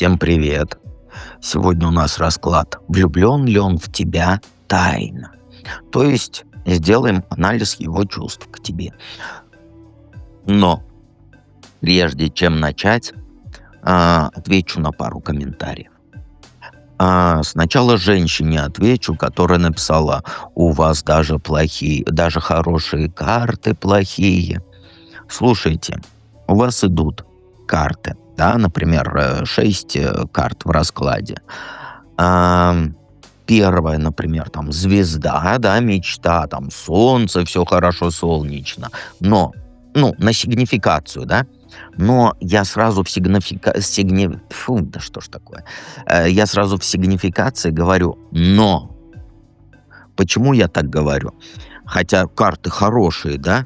Всем привет! Сегодня у нас расклад «Влюблен ли он в тебя тайно?». То есть сделаем анализ его чувств к тебе. Но прежде чем начать, отвечу на пару комментариев. Сначала женщине отвечу, которая написала: «У вас даже хорошие карты плохие». Слушайте, у вас идут карты, да, например, 6 карт в раскладе. А, Первая, например, там звезда, да, мечта, там солнце, все хорошо, солнечно. Но, на сигнификацию, да. Но я сразу в да что ж такое? Я сразу в сигнификации говорю «но». Почему я так говорю? Хотя карты хорошие, да?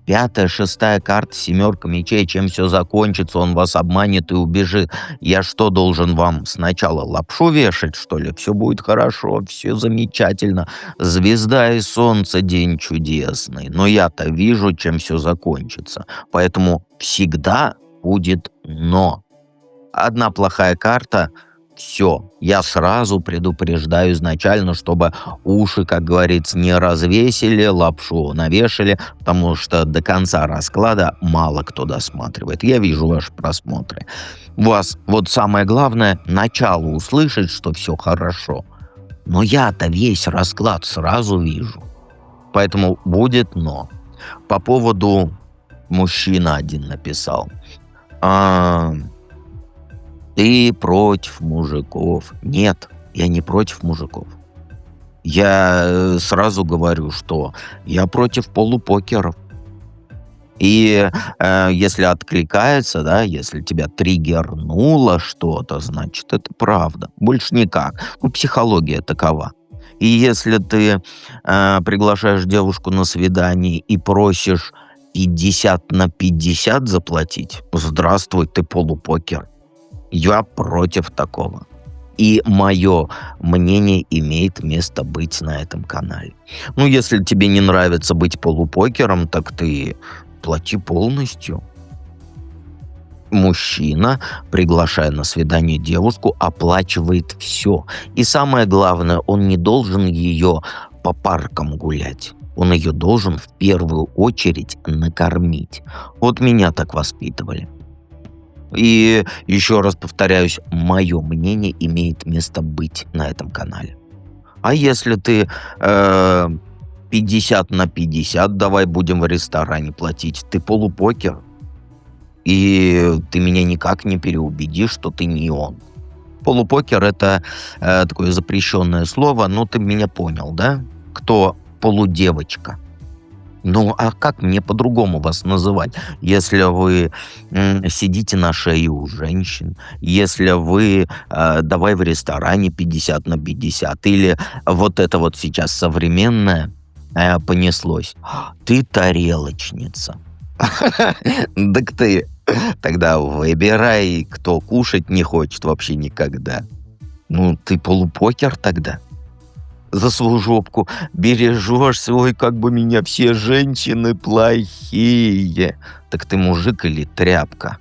Пятая, шестая карта, семерка мечей. Чем все закончится? Он вас обманет и убежит. Я что, должен вам сначала лапшу вешать, что ли? Все будет хорошо, все замечательно. Звезда и солнце, день чудесный. Но я-то вижу, чем все закончится. Поэтому всегда будет «но». Одна плохая карта — все. Я сразу предупреждаю изначально, чтобы уши, как говорится, не развесили, лапшу навешали, потому что до конца расклада мало кто досматривает. Я вижу ваши просмотры. У вас вот самое главное — начало услышать, что все хорошо. Но я-то весь расклад сразу вижу. Поэтому будет «но». По поводу мужчина один написал. Ты против мужиков. Нет, я не против мужиков. Я сразу говорю, что я против полупокеров. И если откликается, да, если тебя триггернуло что-то, значит, это правда. Больше никак. Психология такова. И если ты приглашаешь девушку на свидание и просишь 50/50 заплатить, здравствуй, ты полупокер. Я против такого. И мое мнение имеет место быть на этом канале. Если тебе не нравится быть полупокером, так ты плати полностью. Мужчина, приглашая на свидание девушку, оплачивает все. И самое главное, он не должен ее по паркам гулять. Он ее должен в первую очередь накормить. Вот меня так воспитывали. И еще раз повторяюсь, мое мнение имеет место быть на этом канале. А если ты 50/50, давай будем в ресторане платить, ты полупокер, и ты меня никак не переубедишь, что ты не он. Полупокер — это такое запрещенное слово, но ты меня понял, да? Кто полудевочка? А как мне по-другому вас называть, если вы сидите на шее у женщин, если вы давай в ресторане 50/50, или вот это вот сейчас современное понеслось. Ты тарелочница. Так ты тогда выбирай, кто кушать не хочет вообще никогда. Ты полупокер тогда. За свою жопку бережешься, ой, как бы меня все женщины плохие. Так ты мужик или тряпка?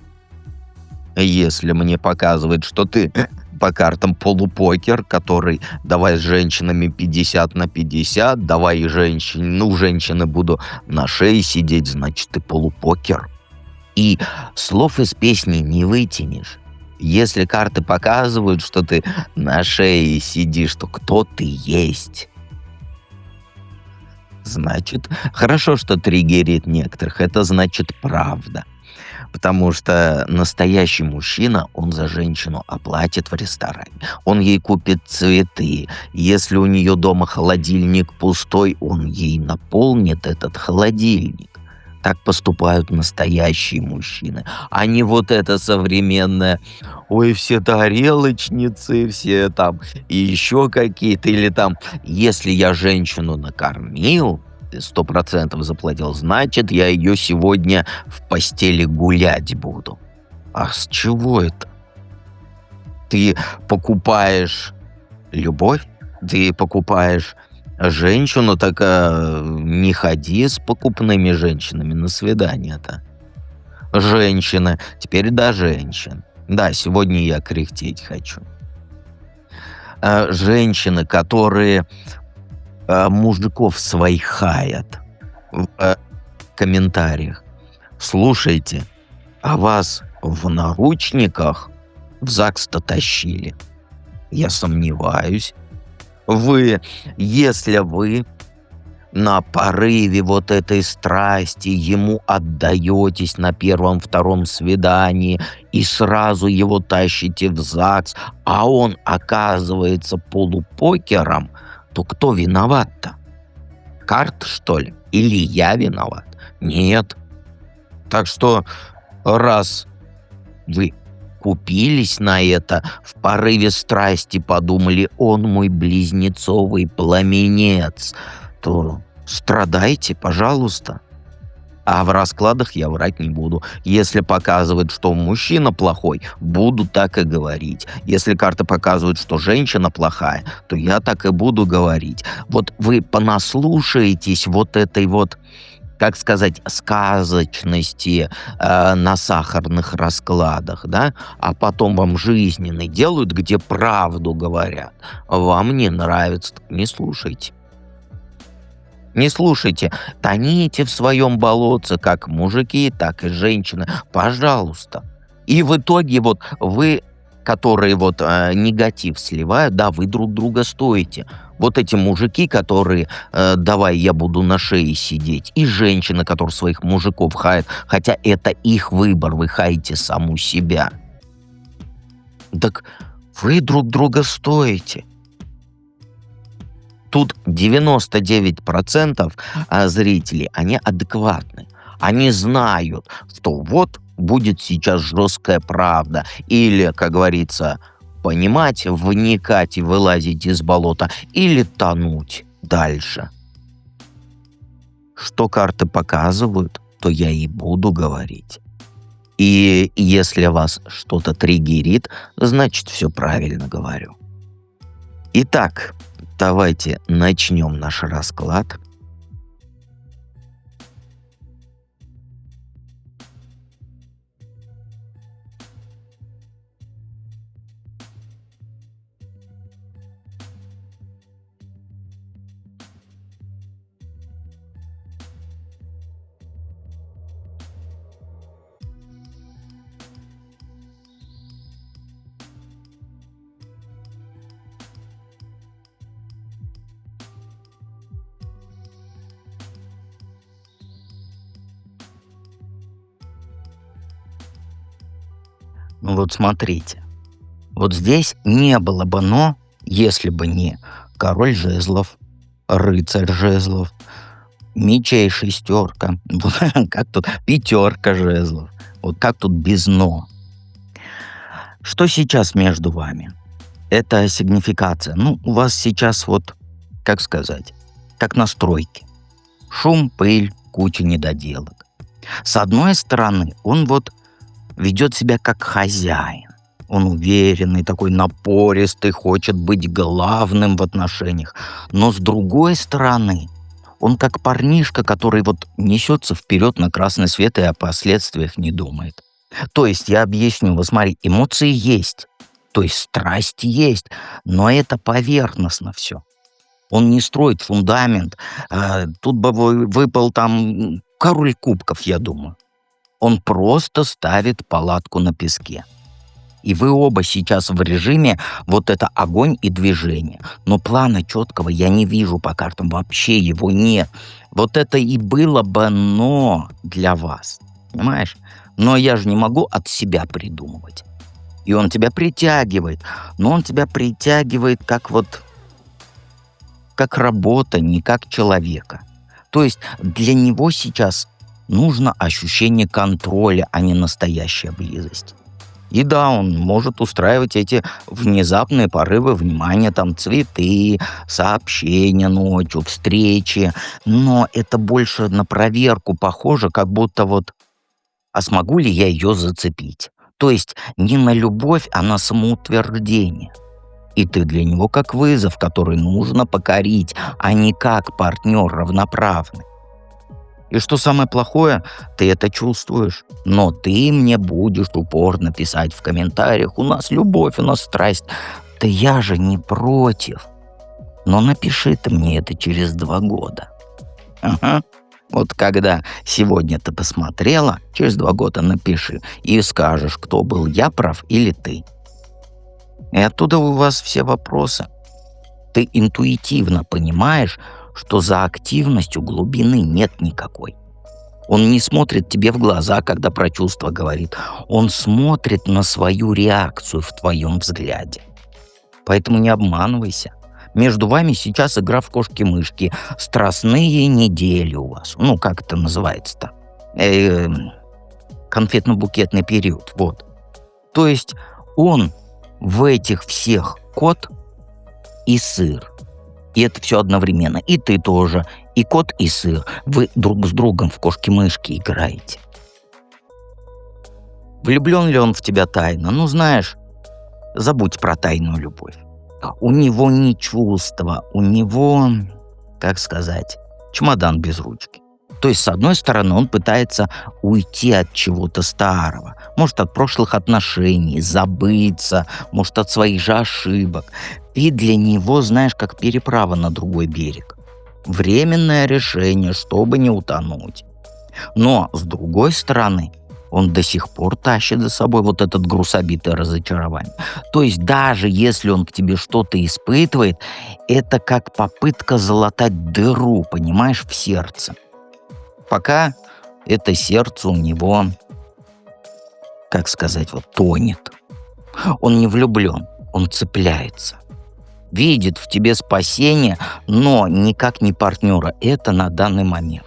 Если мне показывает, что ты по картам полупокер, который давай с женщинами 50/50, давай и женщины буду на шее сидеть, значит, ты полупокер. И слов из песни не вытянешь. Если карты показывают, что ты на шее сидишь, то кто ты есть? Значит, хорошо, что триггерит некоторых. Это значит правда. Потому что настоящий мужчина, он за женщину оплатит в ресторане. Он ей купит цветы. Если у нее дома холодильник пустой, он ей наполнит этот холодильник. Так поступают настоящие мужчины, а не вот это современное. Ой, все тарелочницы, все там и еще какие-то. Или там, если я женщину накормил, 100% заплатил, значит, я ее сегодня в постели гулять буду. А с чего это? Ты покупаешь любовь? Ты покупаешь женщину, так не ходи с покупными женщинами на свидание-то. Женщины, теперь до женщин. Да, сегодня я кряхтеть хочу. Женщины, которые мужиков своих хаят в комментариях. Слушайте, а вас в наручниках в ЗАГС-то тащили? Я сомневаюсь. Если вы на порыве вот этой страсти ему отдаетесь на первом-втором свидании и сразу его тащите в ЗАГС, а он оказывается полупокером, то кто виноват-то? Карт, что ли? Или я виноват? Нет. Так что, раз вы купились на это, в порыве страсти подумали, он мой близнецовый пламенец, то страдайте, пожалуйста. А в раскладах я врать не буду. Если показывает, что мужчина плохой, буду так и говорить. Если карты показывают, что женщина плохая, то я так и буду говорить. Вот вы понаслушаетесь вот этой вот, как сказать, сказочности на сахарных раскладах, да, а потом вам жизненный делают, где правду говорят. Вам не нравится, так не слушайте. Не слушайте, тоните в своем болотце, как мужики, так и женщины, пожалуйста. И в итоге вот вы, которые вот негатив сливают, да, вы друг друга стоите. Вот эти мужики, которые «давай я буду на шее сидеть», и женщины, которые своих мужиков хаят, хотя это их выбор, вы хаете саму себя. Так вы друг друга стоите. Тут 99% зрителей, они адекватны. Они знают, что вот будет сейчас жесткая правда. Или, как говорится, понимать, вникать и вылазить из болота, или тонуть дальше. Что карты показывают, то я и буду говорить. И если вас что-то триггерит, значит, все правильно говорю. Итак, давайте начнем наш расклад. Ну вот смотрите. Вот здесь не было бы «но», если бы не король жезлов, рыцарь жезлов, мечей шестерка, как тут пятерка жезлов. Вот как тут без «но». Что сейчас между вами? Это сигнификация. Ну, у вас сейчас вот, как сказать, как на стройке. Шум, пыль, куча недоделок. С одной стороны, он вот ведет себя как хозяин. Он уверенный, такой напористый, хочет быть главным в отношениях. Но с другой стороны, он как парнишка, который вот несется вперед на красный свет и о последствиях не думает. То есть, я объясню, вот смотри, эмоции есть, то есть страсть есть, но это поверхностно все. Он не строит фундамент. Тут бы выпал там король кубков, я думаю. Он просто ставит палатку на песке. И вы оба сейчас в режиме вот это огонь и движение. Но плана четкого я не вижу по картам, вообще его нет. Вот это и было бы «но» для вас. Понимаешь? Но я же не могу от себя придумывать. И он тебя притягивает. Но он тебя притягивает как вот... как работа, не как человека. То есть для него сейчас нужно ощущение контроля, а не настоящая близость. И да, он может устраивать эти внезапные порывы внимания, там цветы, сообщения ночью, встречи. Но это больше на проверку похоже, как будто вот, а смогу ли я ее зацепить? То есть не на любовь, а на самоутверждение. И ты для него как вызов, который нужно покорить, а не как партнер равноправный. И что самое плохое, ты это чувствуешь. Но ты мне будешь упорно писать в комментариях: у нас любовь, у нас страсть. Да я же не против. Но напиши ты мне это через 2 года. Ага. Вот когда сегодня ты посмотрела, через 2 года напиши и скажешь, кто был, я прав или ты. И оттуда у вас все вопросы. Ты интуитивно понимаешь, что за активностью глубины нет никакой. Он не смотрит тебе в глаза, когда про чувства говорит. Он смотрит на свою реакцию в твоем взгляде. Поэтому не обманывайся. Между вами сейчас игра в кошки-мышки. Страстные недели у вас. Ну, как это называется-то? Конфетно-букетный период. Вот. То есть он в этих всех кот и сыр. И это все одновременно. И ты тоже. И кот, и сыр. Вы друг с другом в кошки-мышки играете. Влюблен ли он в тебя тайно? Ну, знаешь, забудь про тайную любовь. У него не чувства, у него, как сказать, чемодан без ручки. То есть, с одной стороны, он пытается уйти от чего-то старого. Может, от прошлых отношений, забыться, может, от своих же ошибок. Ты для него, знаешь, как переправа на другой берег. Временное решение, чтобы не утонуть. Но, с другой стороны, он до сих пор тащит за собой вот этот груз обиды и разочарования. То есть даже если он к тебе что-то испытывает, это как попытка залатать дыру, понимаешь, в сердце. Пока это сердце у него, как сказать, вот тонет. Он не влюблен, он цепляется. Видит в тебе спасение, но никак не партнера. Это на данный момент.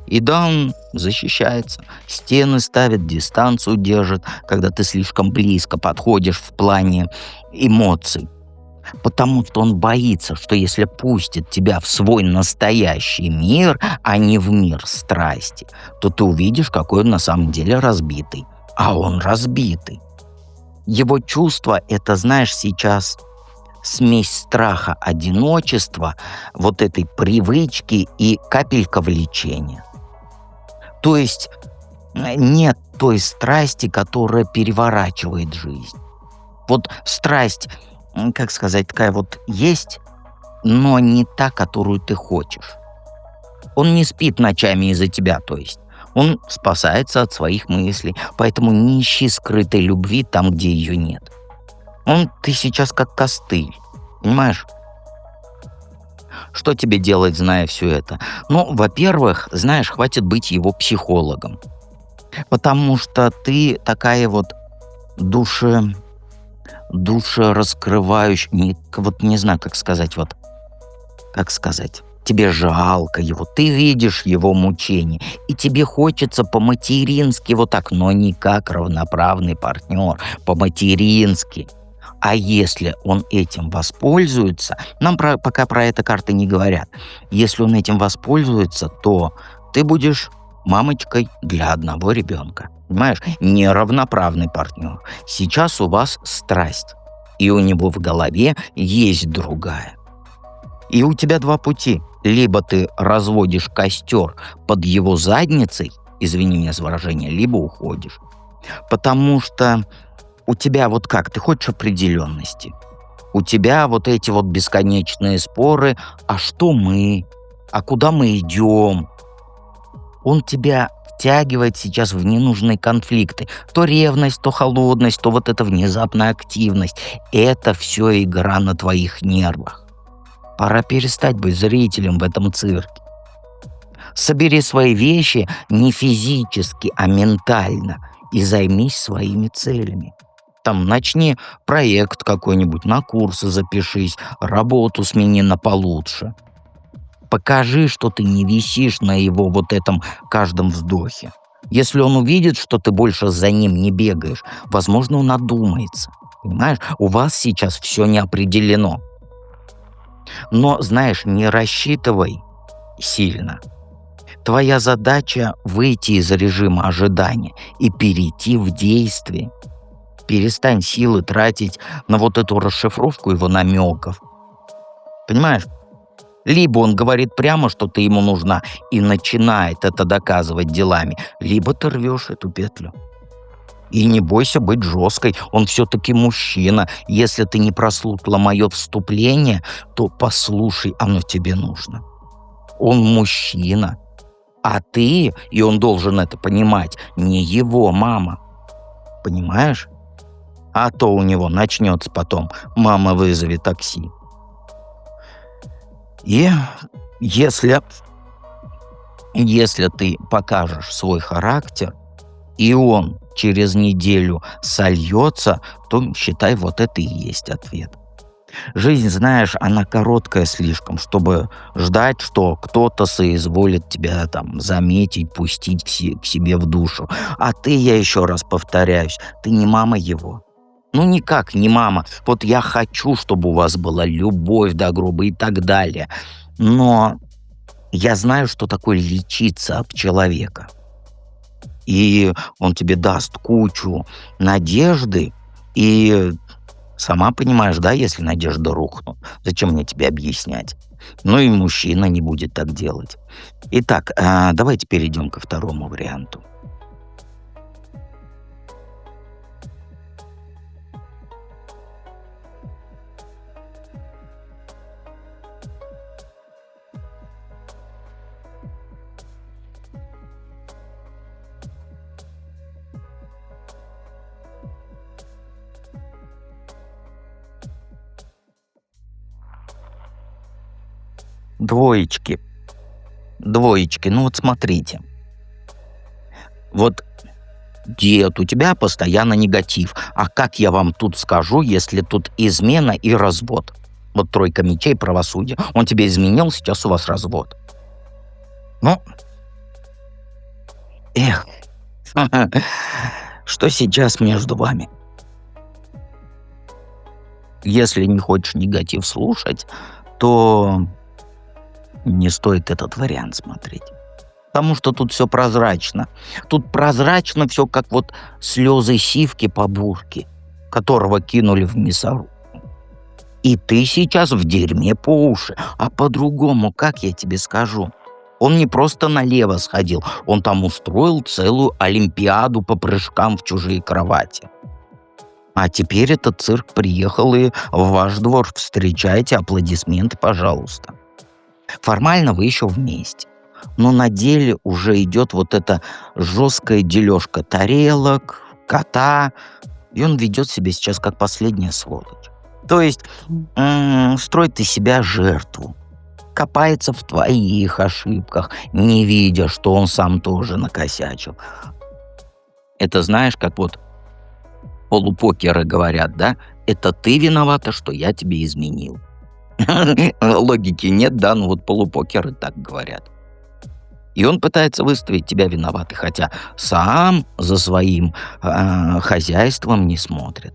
И да, он защищается, стены ставит, дистанцию держит, когда ты слишком близко подходишь в плане эмоций. Потому что он боится, что если пустит тебя в свой настоящий мир, а не в мир страсти, то ты увидишь, какой он на самом деле разбитый. А он разбитый. Его чувство — это, знаешь, сейчас смесь страха, одиночества, вот этой привычки и капелька влечения. То есть нет той страсти, которая переворачивает жизнь. Вот страсть, как сказать, такая вот есть, но не та, которую ты хочешь. Он не спит ночами из-за тебя, то есть. Он спасается от своих мыслей, поэтому не ищи скрытой любви там, где ее нет. Ты сейчас как костыль, понимаешь? Что тебе делать, зная все это? Ну, во-первых, знаешь, хватит быть его психологом. Потому что ты такая вот душераскрывающая, вот не знаю, как сказать, тебе жалко его, ты видишь его мучения, и тебе хочется по-матерински вот так, но не как равноправный партнер, по-матерински. А если он этим воспользуется, пока про это карты не говорят, если он этим воспользуется, то ты будешь мамочкой для одного ребенка. Понимаешь? Неравноправный партнер. Сейчас у вас страсть, и у него в голове есть другая. И у тебя 2 пути. Либо ты разводишь костер под его задницей, извини меня за выражение, либо уходишь. Потому что у тебя вот как, ты хочешь определенности. У тебя вот эти вот бесконечные споры, а что мы, а куда мы идем. Он тебя втягивает сейчас в ненужные конфликты. То ревность, то холодность, то вот эта внезапная активность. Это все игра на твоих нервах. Пора перестать быть зрителем в этом цирке. Собери свои вещи не физически, а ментально и займись своими целями. Там начни проект какой-нибудь, на курсы запишись, работу смени на получше. Покажи, что ты не висишь на его вот этом каждом вздохе. Если он увидит, что ты больше за ним не бегаешь, возможно, он одумается. Понимаешь, у вас сейчас все не определено. Но, знаешь, не рассчитывай сильно. Твоя задача выйти из режима ожидания и перейти в действие. Перестань силы тратить на вот эту расшифровку его намеков. Понимаешь? Либо он говорит прямо, что ты ему нужна, и начинает это доказывать делами, либо ты рвешь эту петлю. И не бойся быть жесткой, он все-таки мужчина. Если ты не прослушала мое вступление, то послушай, оно тебе нужно. Он мужчина, а ты, и он должен это понимать, не его мама. Понимаешь? А то у него начнется потом «мама, вызови такси». И если, если ты покажешь свой характер, и он через неделю сольется, то считай, вот это и есть ответ. Жизнь, знаешь, она короткая слишком, чтобы ждать, что кто-то соизволит тебя там заметить, пустить к себе в душу. А ты, я еще раз повторяюсь, ты не мама его. Ну, никак не мама. Вот я хочу, чтобы у вас была любовь до гроба и так далее. Но я знаю, что такое лечиться об человека. И он тебе даст кучу надежды, и сама понимаешь, да, если надежда рухнут, зачем мне тебе объяснять? Ну и мужчина не будет так делать. Итак, давайте перейдем ко второму варианту. Двоечки. Двоечки. Ну вот смотрите. Вот дед, у тебя постоянно негатив. А как я вам тут скажу, если тут измена и развод? Вот тройка мечей, правосудие. Он тебе изменил, сейчас у вас развод. Ну, эх, что сейчас между вами? Если не хочешь негатив слушать, то не стоит этот вариант смотреть. Потому что тут все прозрачно. Тут прозрачно все, как вот слезы сивки по бурке, которого кинули в мясорубку. И ты сейчас в дерьме по уши. А по-другому, как я тебе скажу? Он не просто налево сходил, он там устроил целую олимпиаду по прыжкам в чужие кровати. А теперь этот цирк приехал и в ваш двор. Встречайте, аплодисменты, пожалуйста. Формально вы еще вместе. Но на деле уже идет вот эта жесткая дележка тарелок, кота. И он ведет себя сейчас как последняя сволочь. То есть строит из себя жертву. Копается в твоих ошибках, не видя, что он сам тоже накосячил. Это знаешь, как вот полупокеры говорят, да? Это ты виновата, что я тебе изменил. Логики нет, да, но вот полупокеры так говорят. И он пытается выставить тебя виноватой, хотя сам за своим хозяйством не смотрит.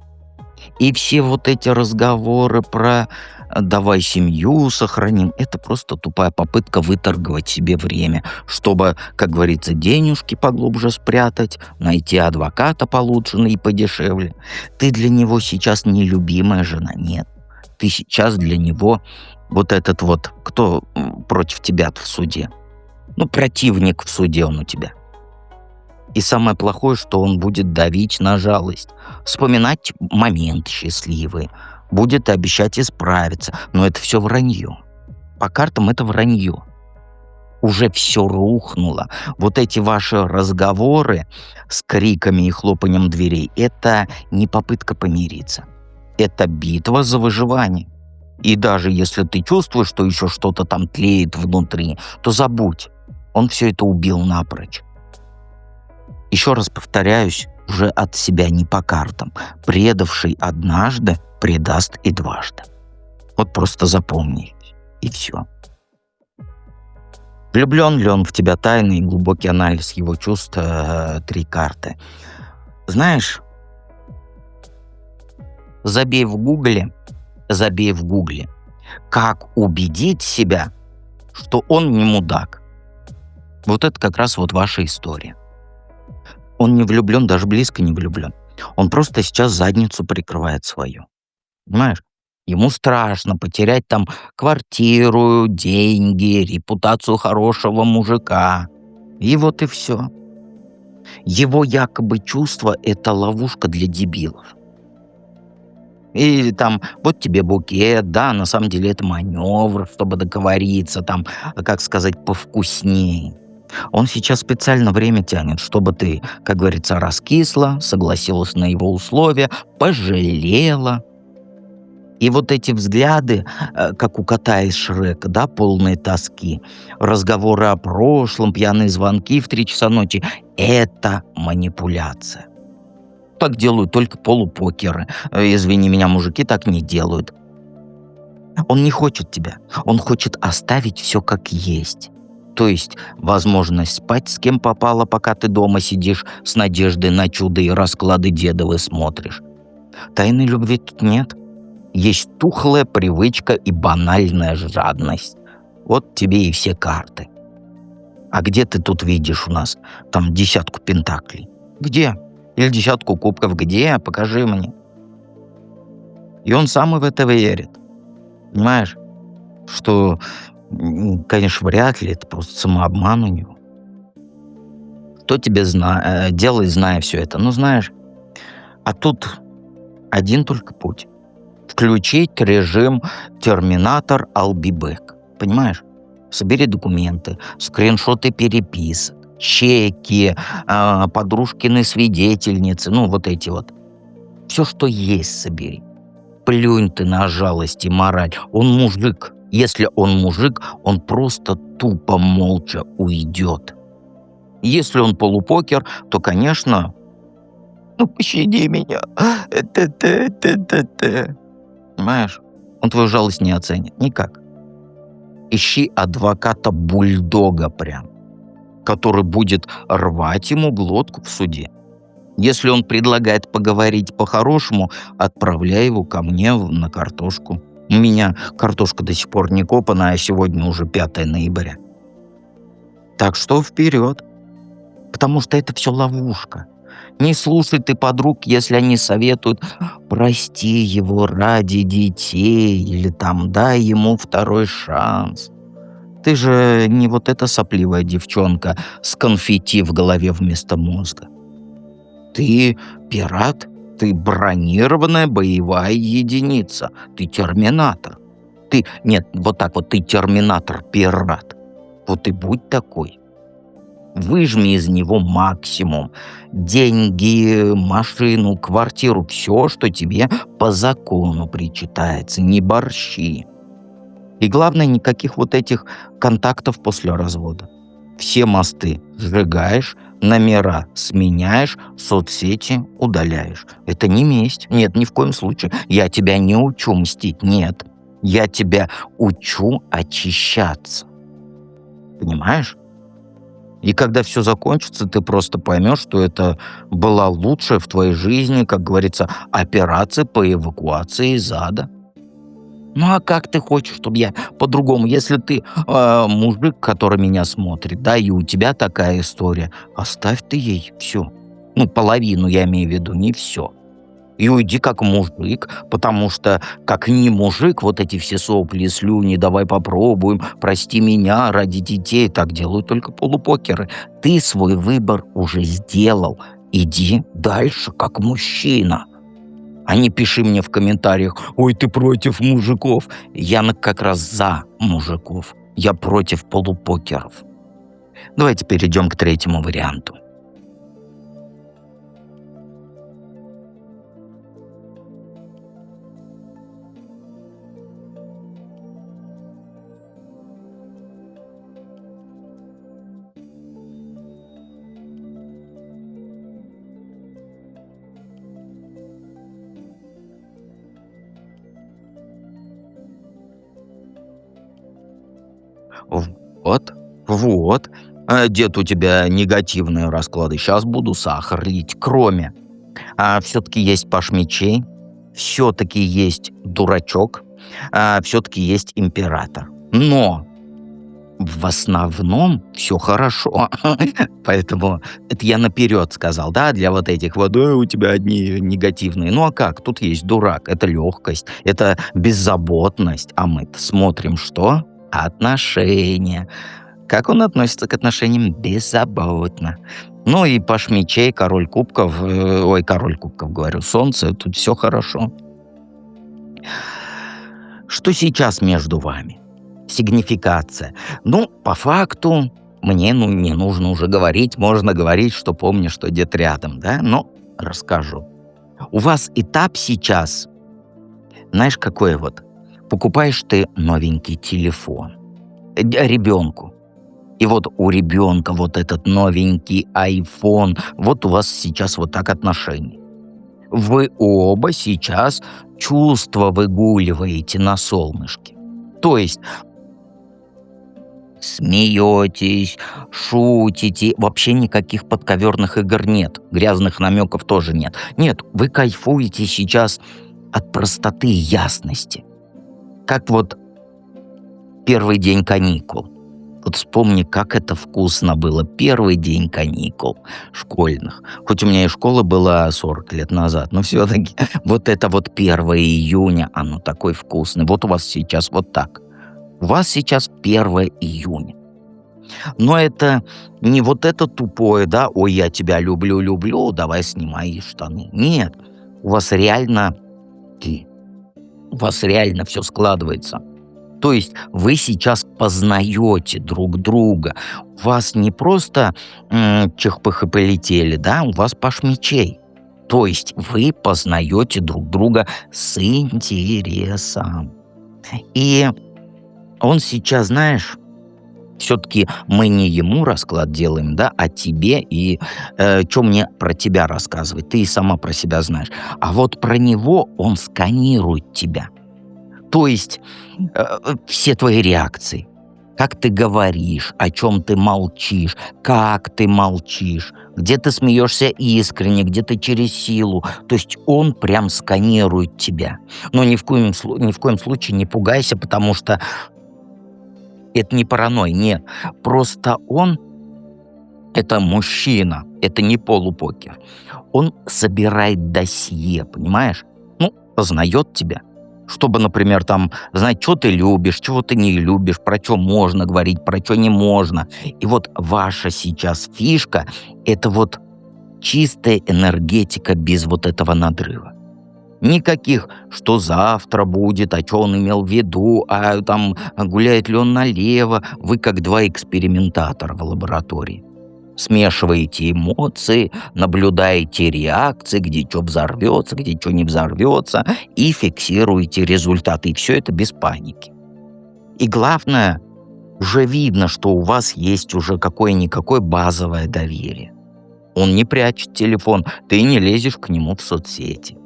И все вот эти разговоры про «давай семью сохраним» — это просто тупая попытка выторговать себе время, чтобы, как говорится, денежки поглубже спрятать, найти адвоката получше и подешевле. Ты для него сейчас не любимая жена, нет. Ты сейчас для него вот этот вот, кто против тебя в суде. Ну, противник в суде он у тебя. И самое плохое, что он будет давить на жалость, вспоминать момент счастливый, будет обещать исправиться. Но это все вранье. По картам это вранье. Уже все рухнуло. Вот эти ваши разговоры с криками и хлопанием дверей — это не попытка помириться. Это битва за выживание. И даже если ты чувствуешь, что еще что-то там тлеет внутри, то забудь. Он все это убил напрочь. Еще раз повторяюсь, уже от себя не по картам. Предавший однажды предаст и дважды. Вот просто запомни. И все. Влюблен ли он в тебя тайный и глубокий анализ его чувств, 3 карты. Знаешь, забей в гугле, как убедить себя, что он не мудак. Вот это как раз вот ваша история. Он не влюблен, даже близко не влюблен. Он просто сейчас задницу прикрывает свою. Понимаешь? Ему страшно потерять там квартиру, деньги, репутацию хорошего мужика. И вот и все. Его якобы чувство — это ловушка для дебилов. И там вот тебе букет, да, на самом деле это маневр, чтобы договориться, там, как сказать, повкуснее. Он сейчас специально время тянет, чтобы ты, как говорится, раскисла, согласилась на его условия, пожалела. И вот эти взгляды, как у кота из Шрека, да, полные тоски, разговоры о прошлом, пьяные звонки в 3 часа ночи — это манипуляция. Так делают только полупокеры. Извини меня, мужики так не делают. Он не хочет тебя. Он хочет оставить все как есть. То есть возможность спать с кем попало, пока ты дома сидишь с надеждой на чудо и расклады дедовы смотришь. Тайной любви тут нет. Есть тухлая привычка и банальная жадность. Вот тебе и все карты. А где ты тут видишь у нас там 10 пентаклей? Где? Или 10 кубков? Где? Покажи мне. И он сам и в это верит. Понимаешь? Что, конечно, вряд ли, это просто самообман у него. Что тебе делать, зная все это? Ну, знаешь, а тут один только путь. Включить режим «Терминатор I'll be back». Понимаешь? Собери документы, скриншоты переписок, чеки, подружкины свидетельницы, ну, вот эти вот. Все, что есть, собери. Плюнь ты на жалость и мораль. Он мужик. Если он мужик, он просто тупо молча уйдет. Если он полупокер, то, конечно, ну, пощади меня. Понимаешь? Он твою жалость не оценит. Никак. Ищи адвоката-бульдога прям, который будет рвать ему глотку в суде. Если он предлагает поговорить по-хорошему, отправляй его ко мне на картошку. У меня картошка до сих пор не копана, а сегодня уже 5 ноября. Так что вперед. Потому что это все ловушка. Не слушай ты подруг, если они советуют: прости его ради детей, или там дай ему второй шанс. Ты же не вот эта сопливая девчонка с конфетти в голове вместо мозга. Ты пират, ты бронированная боевая единица, ты терминатор. Нет, вот так вот, ты терминатор-пират. Вот и будь такой. Выжми из него максимум. Деньги, машину, квартиру, все, что тебе по закону причитается. Не борщи. И главное, никаких вот этих контактов после развода. Все мосты сжигаешь, номера сменяешь, соцсети удаляешь. Это не месть. Нет, ни в коем случае. Я тебя не учу мстить. Нет. Я тебя учу очищаться. Понимаешь? И когда все закончится, ты просто поймешь, что это была лучшая в твоей жизни, как говорится, операция по эвакуации из ада. Ну а как ты хочешь, чтобы я по-другому? Если ты мужик, который меня смотрит, да, и у тебя такая история, оставь ты ей все. Ну, половину я имею в виду, не все. И уйди как мужик, потому что как не мужик, вот эти все сопли, слюни, давай попробуем, прости меня ради детей, так делают только полупокеры. Ты свой выбор уже сделал, иди дальше как мужчина. А не пиши мне в комментариях: ой, ты против мужиков. Я как раз за мужиков. Я против полупокеров. Давайте перейдем к третьему варианту. Вот, вот. Дед, у тебя негативные расклады. Сейчас буду сахар лить. Кроме, все-таки есть паш мечей, все-таки есть дурачок, все-таки есть император. Но в основном все хорошо. Поэтому это я наперед сказал, да, для вот этих вот: у тебя одни негативные». Ну а как? Тут есть дурак, это легкость, это беззаботность. А мы-то смотрим что? Отношения. Как он относится к отношениям? Беззаботно. Ну и паш мечей, король кубков, ой, король кубков, говорю, солнце, тут все хорошо. Что сейчас между вами? Сигнификация. Ну, по факту, мне не нужно уже говорить, можно говорить, что помню, что где-то рядом, да, но расскажу. У вас этап сейчас, знаешь, какой вот? Покупаешь ты новенький телефон ребенку. И вот у ребенка вот этот новенький iPhone, вот у вас сейчас вот так отношения. Вы оба сейчас чувства выгуливаете на солнышке. То есть смеетесь, шутите, вообще никаких подковерных игр нет, грязных намеков тоже нет. Нет, вы кайфуете сейчас от простоты и ясности. Как вот первый день каникул. Вот вспомни, как это вкусно было. Первый день каникул школьных. Хоть у меня и школа была 40 лет назад, но все-таки вот это вот 1 июня, оно такое вкусное. Вот у вас сейчас вот так. У вас сейчас 1 июня. Но это не вот это тупое, да, ой, я тебя люблю, люблю, давай снимай штаны. Нет, у вас реально все складывается. То есть вы сейчас познаете друг друга. У вас не просто чих-пых и полетели, да, у вас паш мечей. То есть вы познаете друг друга с интересом. И он сейчас, знаешь, все-таки мы не ему расклад делаем, да, а тебе. И что мне про тебя рассказывать? Ты и сама про себя знаешь. А вот про него он сканирует тебя. То есть все твои реакции. Как ты говоришь, о чем ты молчишь, как ты молчишь, где ты смеешься искренне, где ты через силу. То есть он прям сканирует тебя. Но ни в коем случае не пугайся, потому что это не паранойя, нет. Просто он, это мужчина, это не полупокер. Он собирает досье, понимаешь? Ну, познает тебя. Чтобы, например, там, знать, что ты любишь, чего ты не любишь, про что можно говорить, про что не можно. И вот ваша сейчас фишка – это вот чистая энергетика без вот этого надрыва. Никаких, что завтра будет, а что он имел в виду, а там гуляет ли он налево. Вы как два экспериментатора в лаборатории. Смешиваете эмоции, наблюдаете реакции, где что взорвется, где что не взорвется, и фиксируете результаты. И все это без паники. И главное, уже видно, что у вас есть уже какое-никакое базовое доверие. Он не прячет телефон, ты не лезешь к нему в соцсети.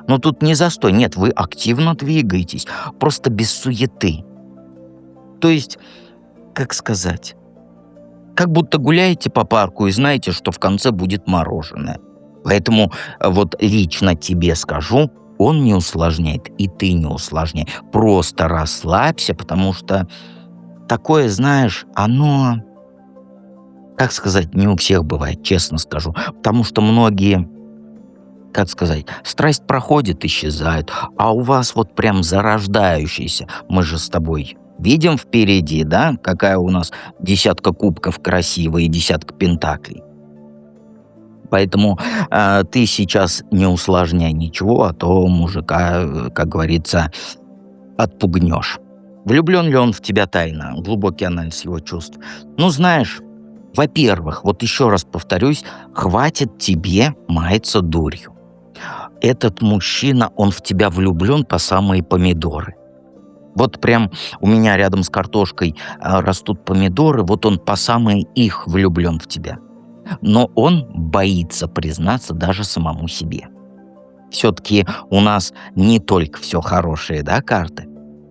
Но тут не застой, нет, вы активно двигаетесь, просто без суеты. То есть, как сказать, как будто гуляете по парку и знаете, что в конце будет мороженое. Поэтому вот лично тебе скажу, он не усложняет, и ты не усложняй. Просто расслабься, потому что такое, знаешь, оно, как сказать, не у всех бывает, честно скажу. Потому что многие, как сказать, страсть проходит, исчезает, а у вас вот прям зарождающийся. Мы же с тобой видим впереди, да, какая у нас 10 кубков красивая и 10 пентаклей. Поэтому ты сейчас не усложняй ничего, а то мужика, как говорится, отпугнешь. Влюблен ли он в тебя тайно? Глубокий анализ его чувств. Ну, знаешь, во-первых, вот еще раз повторюсь, хватит тебе маяться дурью. Этот мужчина, он в тебя влюблен по самые помидоры. Вот прям у меня рядом с картошкой растут помидоры, вот он по самые их влюблен в тебя. Но он боится признаться даже самому себе. Все-таки у нас не только все хорошие, да, карты.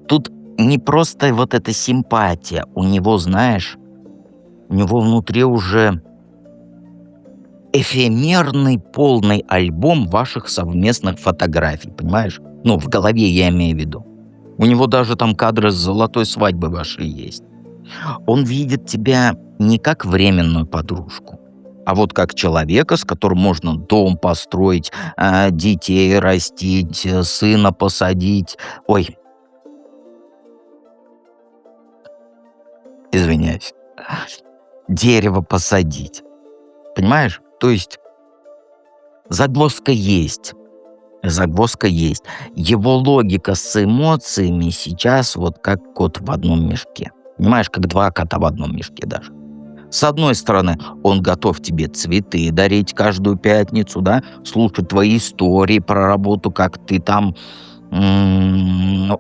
Тут не просто вот эта симпатия. У него, знаешь, у него внутри уже эфемерный полный альбом ваших совместных фотографий, понимаешь? Ну, в голове я имею в виду. У него даже там кадры с золотой свадьбы вашей есть. Он видит тебя не как временную подружку, а вот как человека, с которым можно дом построить, детей растить, сына посадить. Ой, извиняюсь, дерево посадить. Понимаешь? То есть загвоздка есть. Загвоздка есть. Его логика с эмоциями сейчас вот как кот в одном мешке. Понимаешь, как два кота в одном мешке даже. С одной стороны, он готов тебе цветы дарить каждую пятницу, да, слушать твои истории про работу, как ты там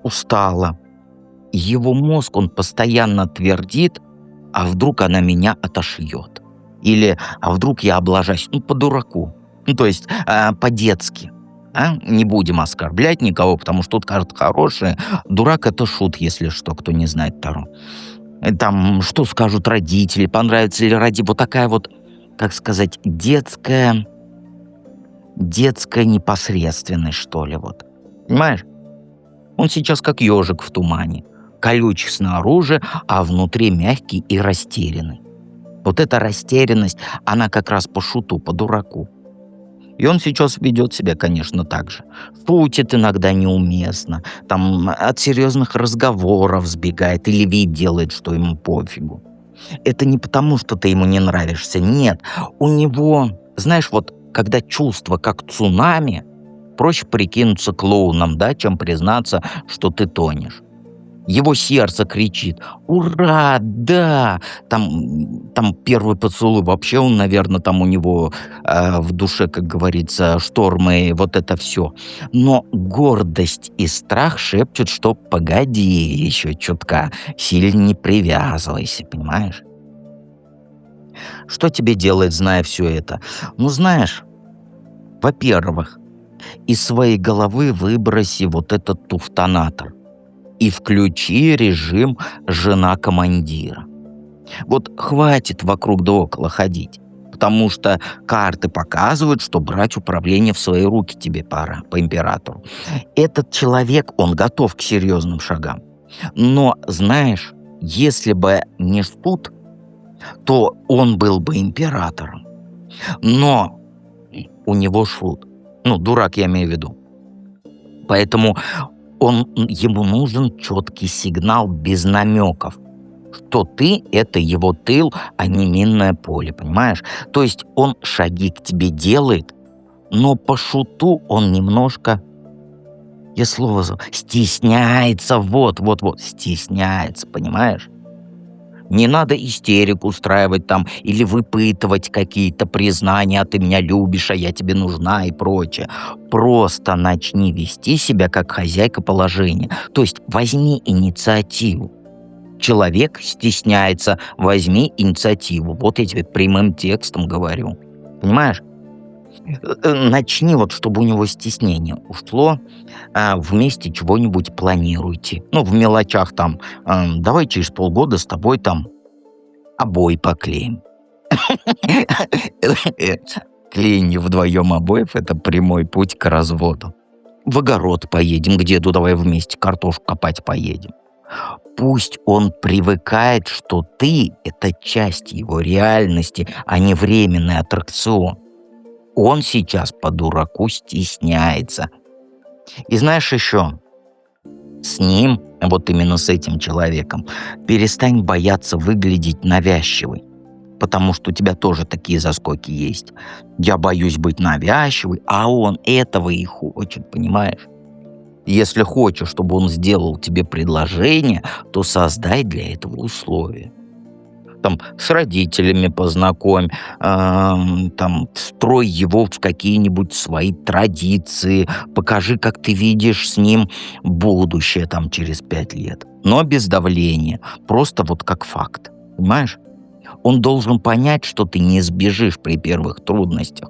устала. Его мозг, он постоянно твердит, а вдруг она меня отошьет. Или, а вдруг я облажаюсь, ну, по-дураку. Ну, то есть, по-детски. Не будем оскорблять никого, потому что тут кажется хорошее. Дурак — это шут, если что, кто не знает Таро. Там, что скажут родители, понравится ли вот такая вот, как сказать, детская непосредственность, что ли, вот. Понимаешь? Он сейчас как ежик в тумане. Колючий снаружи, а внутри мягкий и растерянный. Вот эта растерянность, она как раз по шуту, по дураку. И он сейчас ведет себя, конечно, так же. Шутит иногда неуместно, там от серьезных разговоров сбегает или вид делает, что ему пофигу. Это не потому, что ты ему не нравишься, нет. У него, знаешь, вот когда чувство как цунами, проще прикинуться клоуном, да, чем признаться, что ты тонешь. Его сердце кричит: «Ура! Да!» Там первый поцелуй, вообще он, наверное, там у него в душе, как говорится, штормы, вот это все. Но гордость и страх шепчут, что погоди еще чутка, сильно не привязывайся, понимаешь? Что тебе делает, зная все это? Ну, знаешь, во-первых, из своей головы выброси вот этот туфтонатор и включи режим «жена командира». Вот хватит вокруг да около ходить, потому что карты показывают, что брать управление в свои руки тебе пора, по императору. Этот человек, он готов к серьезным шагам. Но, знаешь, если бы не суд, то он был бы императором. Но у него шут. Ну, дурак, я имею в виду. Поэтому ему нужен четкий сигнал без намеков, что ты — это его тыл, а не минное поле, понимаешь? То есть он шаги к тебе делает, но по шуту он немножко, я слово стесняется, вот, стесняется, понимаешь? Не надо истерику устраивать там или выпытывать какие-то признания: «А ты меня любишь, а я тебе нужна» и прочее. Просто начни вести себя как хозяйка положения. То есть возьми инициативу. Человек стесняется, возьми инициативу. Вот я тебе прямым текстом говорю. Понимаешь? Начни вот, чтобы у него стеснение ушло, вместе чего-нибудь планируйте. Ну, в мелочах там, давай через полгода с тобой там обои поклеим. Клеение вдвоем обоев — это прямой путь к разводу. В огород поедем, к деду давай вместе картошку копать поедем. Пусть он привыкает, что ты — это часть его реальности, а не временный аттракцион. Он сейчас по дураку стесняется. И знаешь еще, с ним, вот именно с этим человеком, перестань бояться выглядеть навязчивой. Потому что у тебя тоже такие заскоки есть. Я боюсь быть навязчивой, а он этого и хочет, понимаешь? Если хочешь, чтобы он сделал тебе предложение, то создай для этого условия. Там с родителями познакомь, там встрой его в какие-нибудь свои традиции, покажи, как ты видишь с ним будущее там через 5 лет. Но без давления, просто вот как факт, понимаешь? Он должен понять, что ты не сбежишь при первых трудностях.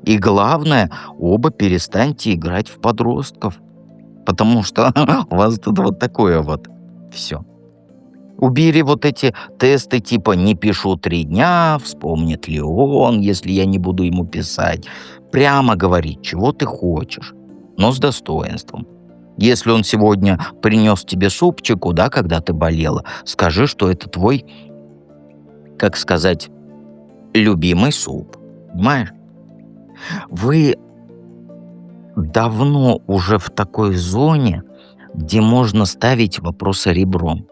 И главное, оба перестаньте играть в подростков, потому что у вас тут вот такое вот все. Убери вот эти тесты типа «не пишу 3 дня», «вспомнит ли он, если я не буду ему писать». Прямо говори, чего ты хочешь, но с достоинством. Если он сегодня принес тебе супчику, да, когда ты болела, скажи, что это твой, как сказать, любимый суп. Понимаешь? Вы давно уже в такой зоне, где можно ставить вопросы ребром.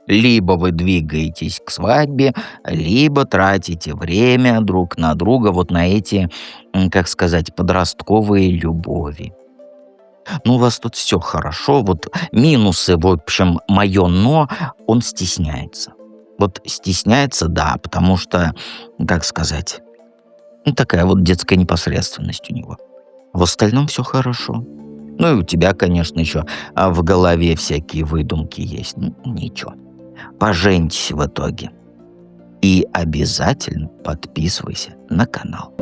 Либо вы двигаетесь к свадьбе, либо тратите время друг на друга вот на эти, как сказать, подростковые любови. Ну, у вас тут все хорошо. Вот минусы, в общем, мое «но», он стесняется. Вот стесняется, да, потому что, как сказать, ну, такая вот детская непосредственность у него. В остальном все хорошо. Ну и у тебя, конечно, еще в голове всякие выдумки есть. Ну, ничего. Поженитесь в итоге. И обязательно подписывайся на канал.